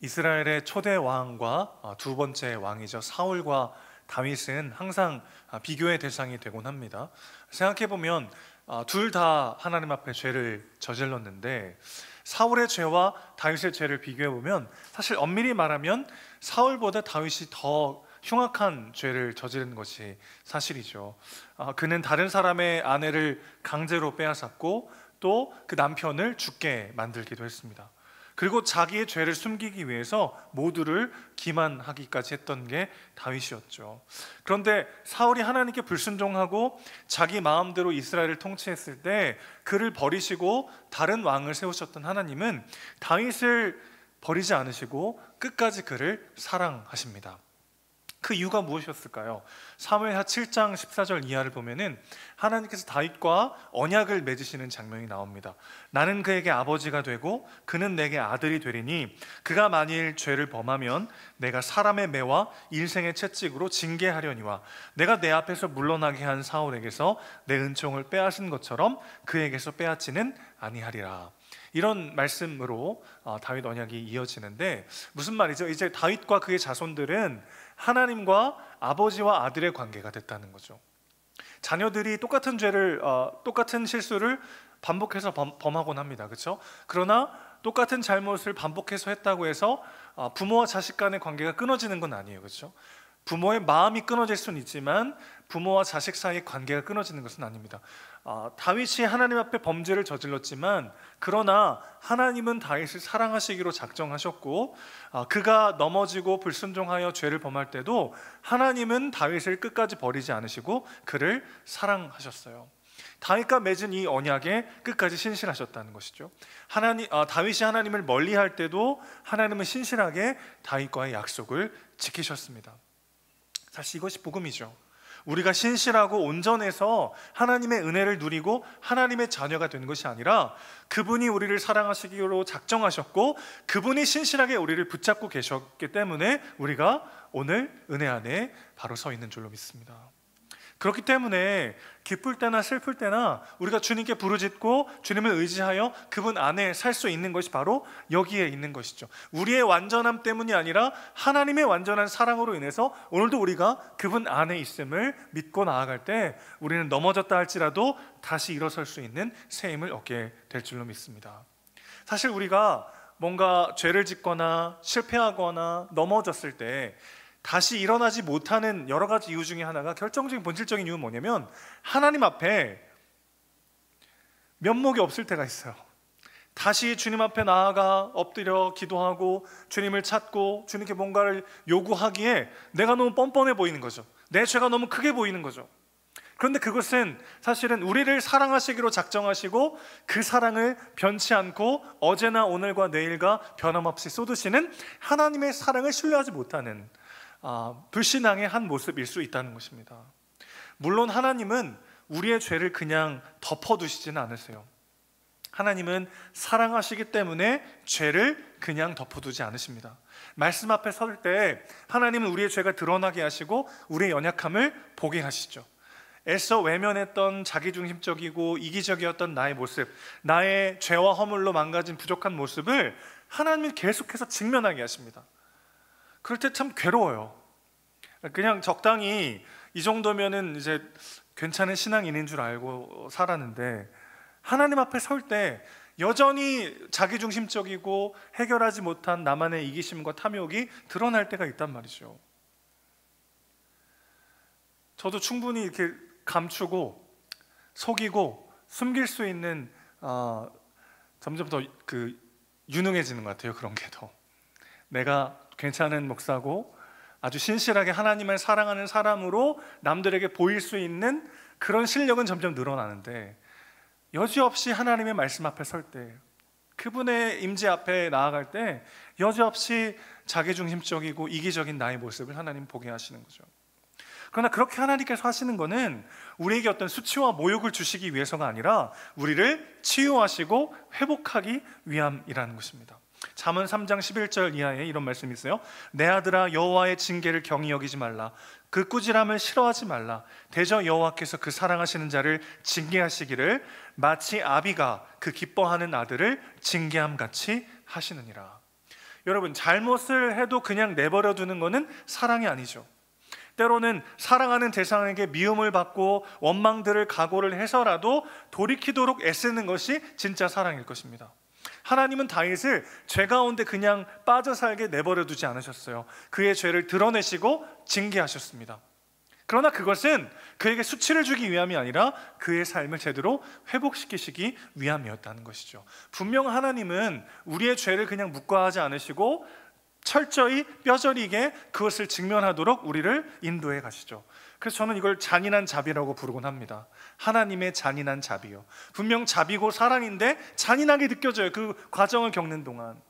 이스라엘의 초대 왕과 두 번째 왕이죠. 사울과 다윗은 항상 비교의 대상이 되곤 합니다. 생각해보면 둘 다 하나님 앞에 죄를 저질렀는데 사울의 죄와 다윗의 죄를 비교해보면 사실 엄밀히 말하면 사울보다 다윗이 더 흉악한 죄를 저지른 것이 사실이죠. 그는 다른 사람의 아내를 강제로 빼앗았고 또 그 남편을 죽게 만들기도 했습니다. 그리고 자기의 죄를 숨기기 위해서 모두를 기만하기까지 했던 게 다윗이었죠. 그런데 사울이 하나님께 불순종하고 자기 마음대로 이스라엘을 통치했을 때 그를 버리시고 다른 왕을 세우셨던 하나님은 다윗을 버리지 않으시고 끝까지 그를 사랑하십니다. 그 이유가 무엇이었을까요? 사무엘하 7장 14절 이하를 보면은 하나님께서 다윗과 언약을 맺으시는 장면이 나옵니다. 나는 그에게 아버지가 되고 그는 내게 아들이 되리니 그가 만일 죄를 범하면 내가 사람의 매와 일생의 채찍으로 징계하려니와 내가 내 앞에서 물러나게 한 사울에게서 내 은총을 빼앗은 것처럼 그에게서 빼앗지는 아니하리라. 이런 말씀으로 다윗 언약이 이어지는데 무슨 말이죠? 이제 다윗과 그의 자손들은 하나님과 아버지와 아들의 관계가 됐다는 거죠. 자녀들이 똑같은 죄를 똑같은 실수를 반복해서 범하곤 합니다. 그렇죠? 그러나 똑같은 잘못을 반복해서 했다고 해서 부모와 자식 간의 관계가 끊어지는 건 아니에요. 그렇죠? 부모의 마음이 끊어질 수는 있지만 부모와 자식 사이의 관계가 끊어지는 것은 아닙니다. 다윗이 하나님 앞에 범죄를 저질렀지만 그러나 하나님은 다윗을 사랑하시기로 작정하셨고 그가 넘어지고 불순종하여 죄를 범할 때도 하나님은 다윗을 끝까지 버리지 않으시고 그를 사랑하셨어요. 다윗과 맺은 이 언약에 끝까지 신실하셨다는 것이죠. 다윗이 하나님을 멀리할 때도 하나님은 신실하게 다윗과의 약속을 지키셨습니다. 사실 이것이 복음이죠. 우리가 신실하고 온전해서 하나님의 은혜를 누리고 하나님의 자녀가 된 것이 아니라 그분이 우리를 사랑하시기로 작정하셨고 그분이 신실하게 우리를 붙잡고 계셨기 때문에 우리가 오늘 은혜 안에 바로 서 있는 줄로 믿습니다. 그렇기 때문에 기쁠 때나 슬플 때나 우리가 주님께 부르짖고 주님을 의지하여 그분 안에 살 수 있는 것이 바로 여기에 있는 것이죠. 우리의 완전함 때문이 아니라 하나님의 완전한 사랑으로 인해서 오늘도 우리가 그분 안에 있음을 믿고 나아갈 때 우리는 넘어졌다 할지라도 다시 일어설 수 있는 새 힘을 얻게 될 줄로 믿습니다. 사실 우리가 뭔가 죄를 짓거나 실패하거나 넘어졌을 때 다시 일어나지 못하는 여러 가지 이유 중에 하나가 결정적인 본질적인 이유는 뭐냐면 하나님 앞에 면목이 없을 때가 있어요. 다시 주님 앞에 나아가 엎드려 기도하고 주님을 찾고 주님께 뭔가를 요구하기에 내가 너무 뻔뻔해 보이는 거죠. 내 죄가 너무 크게 보이는 거죠. 그런데 그것은 사실은 우리를 사랑하시기로 작정하시고 그 사랑을 변치 않고 어제나 오늘과 내일과 변함없이 쏟으시는 하나님의 사랑을 신뢰하지 못하는 불신앙의 한 모습일 수 있다는 것입니다. 물론 하나님은 우리의 죄를 그냥 덮어두시지는 않으세요. 하나님은 사랑하시기 때문에 죄를 그냥 덮어두지 않으십니다. 말씀 앞에 설 때 하나님은 우리의 죄가 드러나게 하시고 우리의 연약함을 보게 하시죠. 애써 외면했던 자기중심적이고 이기적이었던 나의 모습, 나의 죄와 허물로 망가진 부족한 모습을 하나님은 계속해서 직면하게 하십니다. 그럴 때 참 괴로워요. 그냥 적당히 이 정도면은 이제 괜찮은 신앙인인 줄 알고 살았는데 하나님 앞에 설 때 여전히 자기중심적이고 해결하지 못한 나만의 이기심과 탐욕이 드러날 때가 있단 말이죠. 저도 충분히 이렇게 감추고 속이고 숨길 수 있는 점점 더 유능해지는 것 같아요. 그런 게 더 내가 괜찮은 목사고 아주 신실하게 하나님을 사랑하는 사람으로 남들에게 보일 수 있는 그런 실력은 점점 늘어나는데 여지없이 하나님의 말씀 앞에 설 때 그분의 임재 앞에 나아갈 때 여지없이 자기중심적이고 이기적인 나의 모습을 하나님 보게 하시는 거죠. 그러나 그렇게 하나님께서 하시는 것은 우리에게 어떤 수치와 모욕을 주시기 위해서가 아니라 우리를 치유하시고 회복하기 위함이라는 것입니다. 잠언 3장 11절 이하에 이런 말씀이 있어요. 내 아들아 여호와의 징계를 경히 여기지 말라. 그 꾸지람을 싫어하지 말라. 대저 여호와께서 그 사랑하시는 자를 징계하시기를 마치 아비가 그 기뻐하는 아들을 징계함같이 하시느니라. 여러분, 잘못을 해도 그냥 내버려 두는 것은 사랑이 아니죠. 때로는 사랑하는 대상에게 미움을 받고 원망들을 각오를 해서라도 돌이키도록 애쓰는 것이 진짜 사랑일 것입니다. 하나님은 다윗을 죄 가운데 그냥 빠져 살게 내버려 두지 않으셨어요. 그의 죄를 드러내시고 징계하셨습니다. 그러나 그것은 그에게 수치를 주기 위함이 아니라 그의 삶을 제대로 회복시키시기 위함이었다는 것이죠. 분명 하나님은 우리의 죄를 그냥 묵과하지 않으시고 철저히 뼈저리게 그것을 직면하도록 우리를 인도해 가시죠. 그래서 저는 이걸 잔인한 자비라고 부르곤 합니다. 하나님의 잔인한 자비요. 분명 자비고 사랑인데 잔인하게 느껴져요. 그 과정을 겪는 동안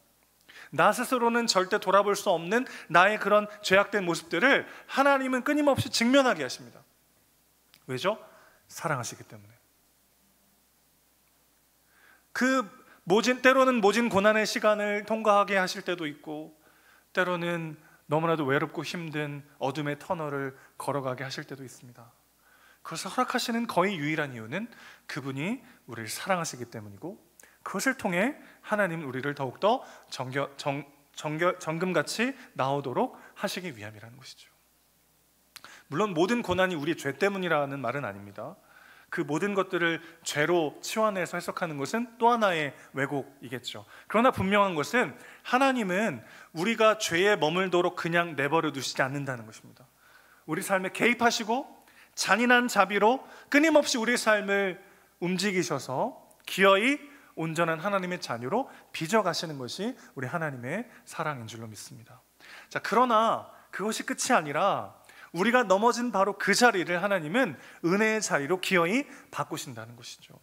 나 스스로는 절대 돌아볼 수 없는 나의 그런 죄악된 모습들을 하나님은 끊임없이 직면하게 하십니다. 왜죠? 사랑하시기 때문에. 때로는 모진 고난의 시간을 통과하게 하실 때도 있고, 때로는 너무나도 외롭고 힘든 어둠의 터널을 걸어가게 하실 때도 있습니다. 그것을 허락하시는 거의 유일한 이유는 그분이 우리를 사랑하시기 때문이고, 그것을 통해 하나님은 우리를 더욱더 정금같이 나오도록 하시기 위함이라는 것이죠. 물론 모든 고난이 우리 죄 때문이라는 말은 아닙니다. 그 모든 것들을 죄로 치환해서 해석하는 것은 또 하나의 왜곡이겠죠. 그러나 분명한 것은 하나님은 우리가 죄에 머물도록 그냥 내버려 두시지 않는다는 것입니다. 우리 삶에 개입하시고 잔인한 자비로 끊임없이 우리의 삶을 움직이셔서 기어이 온전한 하나님의 자녀로 빚어가시는 것이 우리 하나님의 사랑인 줄로 믿습니다. 자, 그러나 그것이 끝이 아니라 우리가 넘어진 바로 그 자리를 하나님은 은혜의 자리로 기어이 바꾸신다는 것이죠.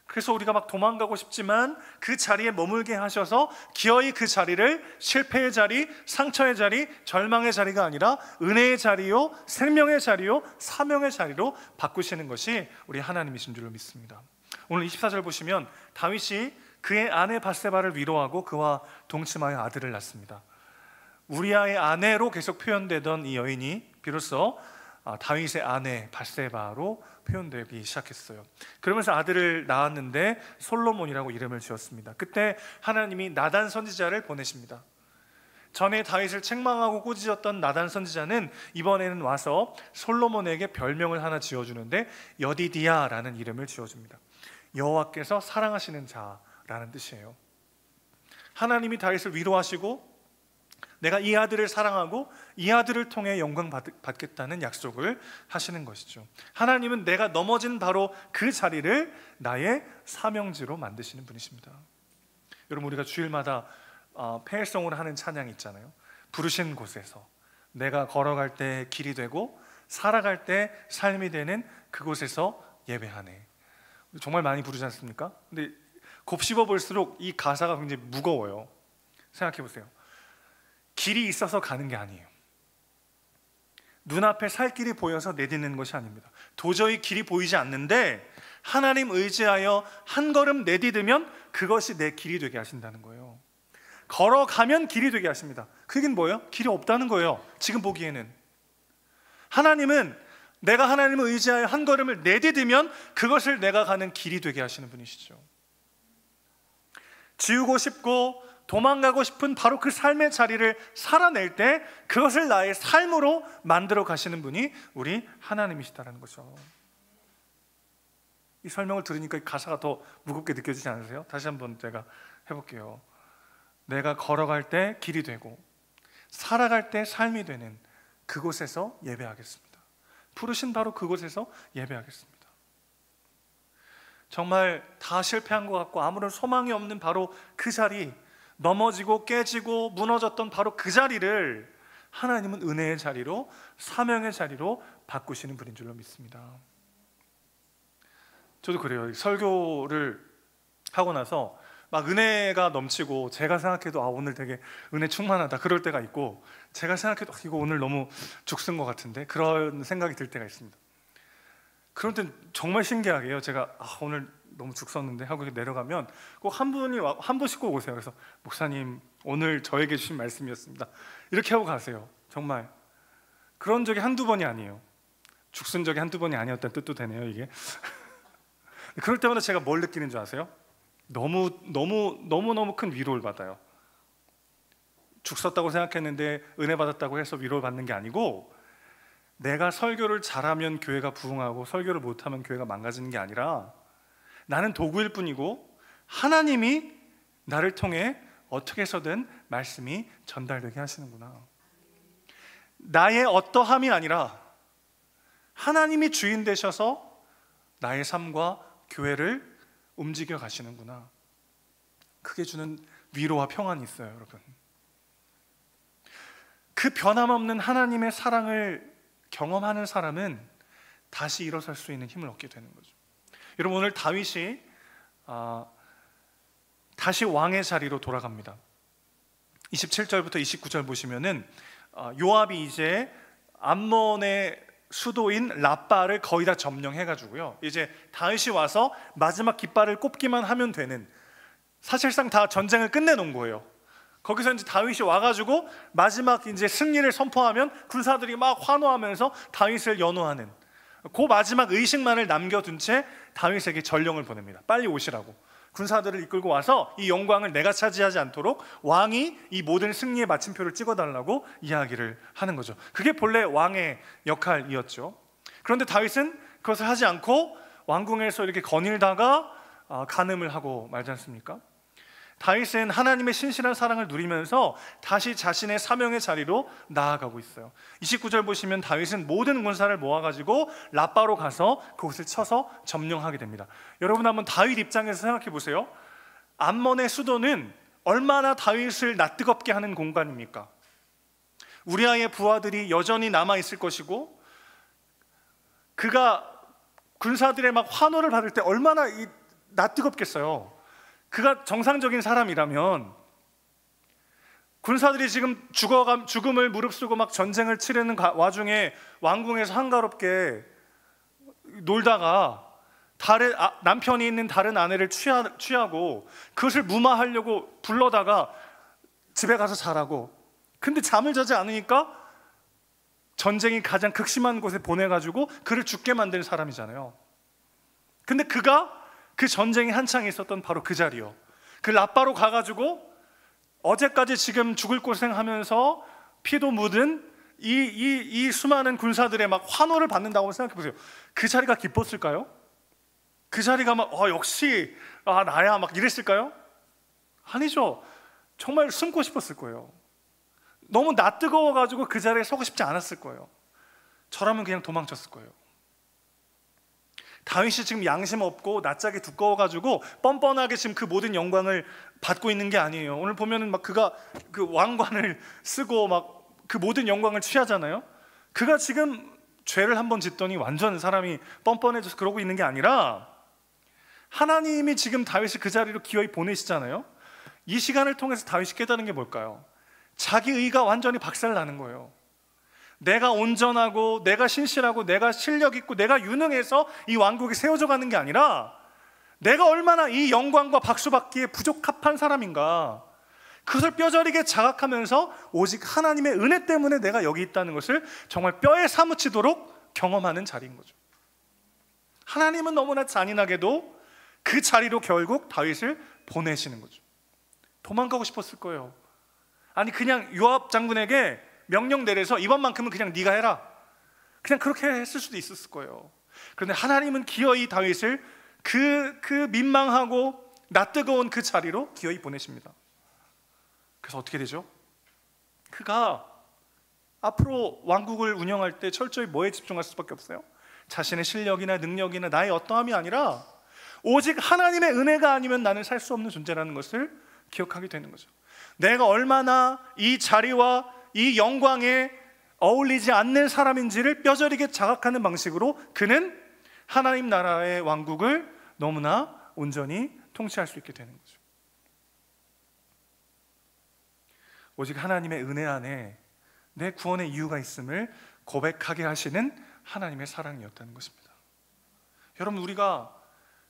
그래서 우리가 막 도망가고 싶지만 그 자리에 머물게 하셔서 기어이 그 자리를 실패의 자리, 상처의 자리, 절망의 자리가 아니라 은혜의 자리요, 생명의 자리요, 사명의 자리로 바꾸시는 것이 우리 하나님이신 줄로 믿습니다. 오늘 24절 보시면 다윗이 그의 아내 밧세바를 위로하고 그와 동침하여 아들을 낳습니다. 우리아의 아내로 계속 표현되던 이 여인이 비로소 다윗의 아내 밧세바로 표현되기 시작했어요. 그러면서 아들을 낳았는데 솔로몬이라고 이름을 지었습니다. 그때 하나님이 나단 선지자를 보내십니다. 전에 다윗을 책망하고 꾸짖었던 나단 선지자는 이번에는 와서 솔로몬에게 별명을 하나 지어주는데 여디디야라는 이름을 지어줍니다. 여호와께서 사랑하시는 자라는 뜻이에요. 하나님이 다윗을 위로하시고 내가 이 아들을 사랑하고 이 아들을 통해 영광 받겠다는 약속을 하시는 것이죠. 하나님은 내가 넘어진 바로 그 자리를 나의 사명지로 만드시는 분이십니다. 여러분, 우리가 주일마다 폐회성으로 하는 찬양이 있잖아요. 부르신 곳에서 내가 걸어갈 때 길이 되고 살아갈 때 삶이 되는 그곳에서 예배하네. 정말 많이 부르지 않습니까? 근데 곱씹어 볼수록 이 가사가 굉장히 무거워요. 생각해 보세요. 길이 있어서 가는 게 아니에요. 눈앞에 살 길이 보여서 내딛는 것이 아닙니다. 도저히 길이 보이지 않는데 하나님 의지하여 한 걸음 내딛으면 그것이 내 길이 되게 하신다는 거예요. 걸어가면 길이 되게 하십니다. 그게 뭐예요? 길이 없다는 거예요. 지금 보기에는. 하나님은 내가 하나님을 의지하여 한 걸음을 내딛으면 그것을 내가 가는 길이 되게 하시는 분이시죠. 지우고 싶고 도망가고 싶은 바로 그 삶의 자리를 살아낼 때 그것을 나의 삶으로 만들어 가시는 분이 우리 하나님이시다라는 거죠. 이 설명을 들으니까 이 가사가 더 무겁게 느껴지지 않으세요? 다시 한번 제가 해볼게요. 내가 걸어갈 때 길이 되고 살아갈 때 삶이 되는 그곳에서 예배하겠습니다. 부르신 바로 그곳에서 예배하겠습니다. 정말 다 실패한 것 같고 아무런 소망이 없는 바로 그 자리, 넘어지고 깨지고 무너졌던 바로 그 자리를 하나님은 은혜의 자리로, 사명의 자리로 바꾸시는 분인 줄로 믿습니다. 저도 그래요. 설교를 하고 나서 막 은혜가 넘치고 제가 생각해도 오늘 되게 은혜 충만하다 그럴 때가 있고, 제가 생각해도 이거 오늘 너무 죽순 것 같은데 그런 생각이 들 때가 있습니다. 그럴 땐 정말 신기하게요. 제가 오늘 너무 죽었는데 하고 내려가면 꼭 한 분씩 꼭 오세요. 그래서 목사님 오늘 저에게 주신 말씀이었습니다. 이렇게 하고 가세요. 정말 그런 적이 한두 번이 아니에요. 죽순 적이 한두 번이 아니었다는 뜻도 되네요, 이게. 그럴 때마다 제가 뭘 느끼는 줄 아세요? 너무 큰 위로를 받아요. 죽 썼다고 생각했는데 은혜 받았다고 해서 위로를 받는 게 아니고, 내가 설교를 잘하면 교회가 부흥하고 설교를 못하면 교회가 망가지는 게 아니라, 나는 도구일 뿐이고 하나님이 나를 통해 어떻게 해서든 말씀이 전달되게 하시는구나. 나의 어떠함이 아니라 하나님이 주인 되셔서 나의 삶과 교회를 움직여 가시는구나. 그게 주는 위로와 평안이 있어요, 여러분. 그 변함없는 하나님의 사랑을 경험하는 사람은 다시 일어설 수 있는 힘을 얻게 되는 거죠. 여러분, 오늘 다윗이 다시 왕의 자리로 돌아갑니다. 27절부터 29절 보시면은 요압이 이제 암몬의 수도인 라빠를 거의 다 점령해가지고요, 이제 다윗이 와서 마지막 깃발을 꼽기만 하면 되는, 사실상 다 전쟁을 끝내놓은 거예요. 거기서 이제 다윗이 와가지고 마지막 이제 승리를 선포하면 군사들이 막 환호하면서 다윗을 연호하는, 그 마지막 의식만을 남겨둔 채 다윗에게 전령을 보냅니다. 빨리 오시라고. 군사들을 이끌고 와서 이 영광을 내가 차지하지 않도록 왕이 이 모든 승리의 마침표를 찍어달라고 이야기를 하는 거죠. 그게 본래 왕의 역할이었죠. 그런데 다윗은 그것을 하지 않고 왕궁에서 이렇게 거닐다가 간음을 하고 말지 않습니까? 다윗은 하나님의 신실한 사랑을 누리면서 다시 자신의 사명의 자리로 나아가고 있어요. 29절 보시면 다윗은 모든 군사를 모아가지고 라빠로 가서 그곳을 쳐서 점령하게 됩니다. 여러분, 한번 다윗 입장에서 생각해 보세요. 암몬의 수도는 얼마나 다윗을 낯뜨겁게 하는 공간입니까? 우리아의 부하들이 여전히 남아있을 것이고, 그가 군사들의 막 환호를 받을 때 얼마나 낯뜨겁겠어요. 그가 정상적인 사람이라면, 군사들이 지금 죽음을 무릅쓰고 막 전쟁을 치르는 와중에 왕궁에서 한가롭게 놀다가 남편이 있는 다른 아내를 취하고 그것을 무마하려고 불러다가 집에 가서 자라고, 근데 잠을 자지 않으니까 전쟁이 가장 극심한 곳에 보내가지고 그를 죽게 만든 사람이잖아요. 근데 그가 그 전쟁이 한창 있었던 바로 그 자리요, 그 라빠로 가가지고 어제까지 지금 죽을 고생하면서 피도 묻은 이 수많은 군사들의 막 환호를 받는다고 생각해 보세요. 그 자리가 기뻤을까요? 그 자리가 막 역시 나야 막 이랬을까요? 아니죠. 정말 숨고 싶었을 거예요. 너무 낯뜨거워가지고 그 자리에 서고 싶지 않았을 거예요. 저라면 그냥 도망쳤을 거예요. 다윗이 지금 양심 없고 낯짝이 두꺼워가지고 뻔뻔하게 지금 그 모든 영광을 받고 있는 게 아니에요. 오늘 보면은 막 그가 그 왕관을 쓰고 막 그 모든 영광을 취하잖아요. 그가 지금 죄를 한번 짓더니 완전 사람이 뻔뻔해져서 그러고 있는 게 아니라, 하나님이 지금 다윗을 그 자리로 기어이 보내시잖아요. 이 시간을 통해서 다윗이 깨달은 게 뭘까요? 자기 의가 완전히 박살나는 거예요. 내가 온전하고 내가 신실하고 내가 실력 있고 내가 유능해서 이 왕국이 세워져 가는 게 아니라, 내가 얼마나 이 영광과 박수 받기에 부적합한 사람인가, 그것을 뼈저리게 자각하면서 오직 하나님의 은혜 때문에 내가 여기 있다는 것을 정말 뼈에 사무치도록 경험하는 자리인 거죠. 하나님은 너무나 잔인하게도 그 자리로 결국 다윗을 보내시는 거죠. 도망가고 싶었을 거예요. 아니, 그냥 요압 장군에게 명령 내려서 이번만큼은 그냥 네가 해라, 그냥 그렇게 했을 수도 있었을 거예요. 그런데 하나님은 기어이 다윗을 그 민망하고 낯뜨거운 그 자리로 기어이 보내십니다. 그래서 어떻게 되죠? 그가 앞으로 왕국을 운영할 때 철저히 뭐에 집중할 수밖에 없어요? 자신의 실력이나 능력이나 나의 어떠함이 아니라 오직 하나님의 은혜가 아니면 나는 살 수 없는 존재라는 것을 기억하게 되는 거죠. 내가 얼마나 이 자리와 이 영광에 어울리지 않는 사람인지를 뼈저리게 자각하는 방식으로 그는 하나님 나라의 왕국을 너무나 온전히 통치할 수 있게 되는 거죠. 오직 하나님의 은혜 안에 내 구원의 이유가 있음을 고백하게 하시는 하나님의 사랑이었다는 것입니다. 여러분, 우리가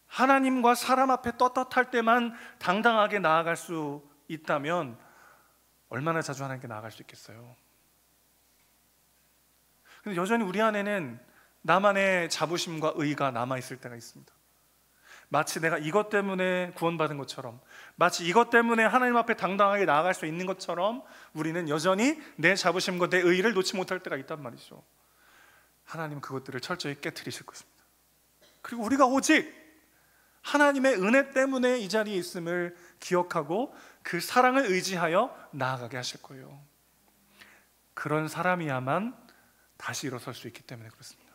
하나님과 사람 앞에 떳떳할 때만 당당하게 나아갈 수 있다면 얼마나 자주 하나님께 나아갈 수 있겠어요? 근데 여전히 우리 안에는 나만의 자부심과 의가 남아있을 때가 있습니다. 마치 내가 이것 때문에 구원받은 것처럼, 마치 이것 때문에 하나님 앞에 당당하게 나아갈 수 있는 것처럼 우리는 여전히 내 자부심과 내 의의를 놓지 못할 때가 있단 말이죠. 하나님은 그것들을 철저히 깨트리실 것입니다. 그리고 우리가 오직 하나님의 은혜 때문에 이 자리에 있음을 기억하고 그 사랑을 의지하여 나아가게 하실 거예요. 그런 사람이야만 다시 일어설 수 있기 때문에 그렇습니다.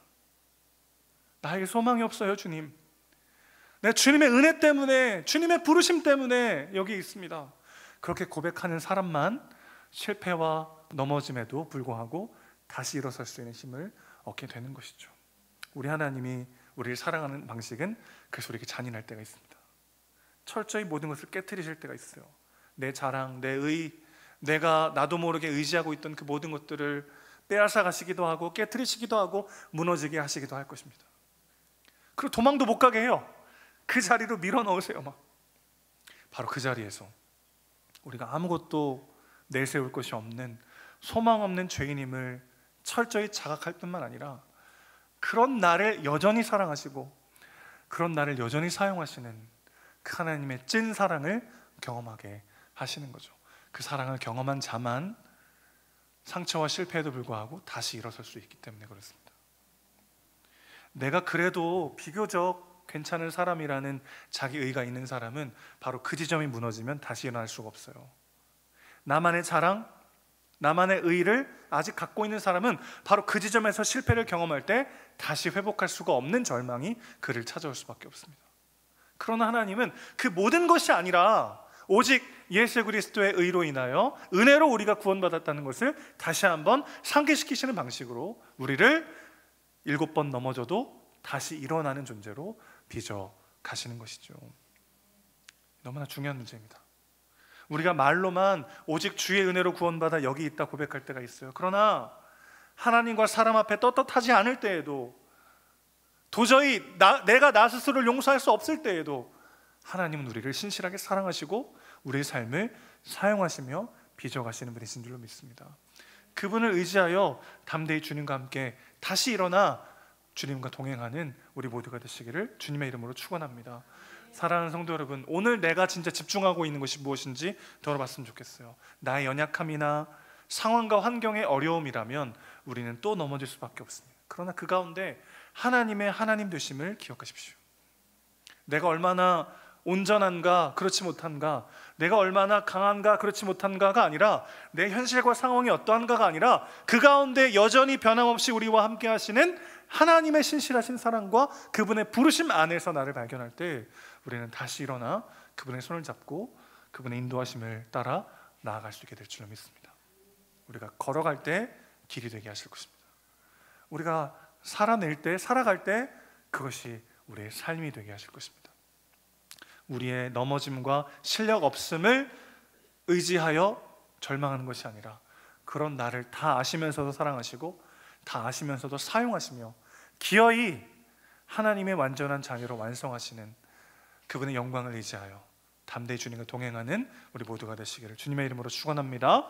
나에게 소망이 없어요, 주님. 내 주님의 은혜 때문에, 주님의 부르심 때문에 여기 있습니다. 그렇게 고백하는 사람만 실패와 넘어짐에도 불구하고 다시 일어설 수 있는 힘을 얻게 되는 것이죠. 우리 하나님이 우리를 사랑하는 방식은 그래서 우리에게 잔인할 때가 있습니다. 철저히 모든 것을 깨트리실 때가 있어요. 내 자랑, 내 의, 내가 나도 모르게 의지하고 있던 그 모든 것들을 빼앗아 가시기도 하고 깨트리시기도 하고 무너지게 하시기도 할 것입니다. 그리고 도망도 못 가게 해요. 그 자리로 밀어 넣으세요. 막 바로 그 자리에서 우리가 아무것도 내세울 것이 없는 소망 없는 죄인임을 철저히 자각할 뿐만 아니라 그런 나를 여전히 사랑하시고 그런 나를 여전히 사용하시는 그 하나님의 찐 사랑을 경험하게 하시는 거죠. 그 사랑을 경험한 자만 상처와 실패에도 불구하고 다시 일어설 수 있기 때문에 그렇습니다. 내가 그래도 비교적 괜찮은 사람이라는 자기 의가 있는 사람은 바로 그 지점이 무너지면 다시 일어날 수가 없어요. 나만의 자랑, 나만의 의를 아직 갖고 있는 사람은 바로 그 지점에서 실패를 경험할 때 다시 회복할 수가 없는 절망이 그를 찾아올 수밖에 없습니다. 그러나 하나님은 그 모든 것이 아니라 오직 예수 그리스도의 의로 인하여 은혜로 우리가 구원받았다는 것을 다시 한번 상기시키시는 방식으로 우리를 7번 넘어져도 다시 일어나는 존재로 빚어 가시는 것이죠. 너무나 중요한 문제입니다. 우리가 말로만 오직 주의 은혜로 구원받아 여기 있다 고백할 때가 있어요. 그러나 하나님과 사람 앞에 떳떳하지 않을 때에도, 도저히 내가 나 스스로를 용서할 수 없을 때에도 하나님은 우리를 신실하게 사랑하시고 우리의 삶을 사용하시며 빚어가시는 분이신 줄로 믿습니다. 그분을 의지하여 담대히 주님과 함께 다시 일어나 주님과 동행하는 우리 모두가 되시기를 주님의 이름으로 축원합니다. 사랑하는 성도 여러분, 오늘 내가 진짜 집중하고 있는 것이 무엇인지 돌아봤으면 좋겠어요. 나의 연약함이나 상황과 환경의 어려움이라면 우리는 또 넘어질 수밖에 없습니다. 그러나 그 가운데 하나님의 하나님 되심을 기억하십시오. 내가 얼마나 온전한가 그렇지 못한가, 내가 얼마나 강한가 그렇지 못한가가 아니라 내 현실과 상황이 어떠한가가 아니라 그 가운데 여전히 변함없이 우리와 함께 하시는 하나님의 신실하신 사랑과 그분의 부르심 안에서 나를 발견할 때 우리는 다시 일어나 그분의 손을 잡고 그분의 인도하심을 따라 나아갈 수 있게 될 줄로 믿습니다. 우리가 걸어갈 때 길이 되게 하실 것입니다. 우리가 살아낼 때, 살아갈 때 그것이 우리의 삶이 되게 하실 것입니다. 우리의 넘어짐과 실력 없음을 의지하여 절망하는 것이 아니라 그런 나를 다 아시면서도 사랑하시고 다 아시면서도 사용하시며 기어이 하나님의 완전한 자녀로 완성하시는 그분의 영광을 의지하여 담대히 주님과 동행하는 우리 모두가 되시기를 주님의 이름으로 축원합니다.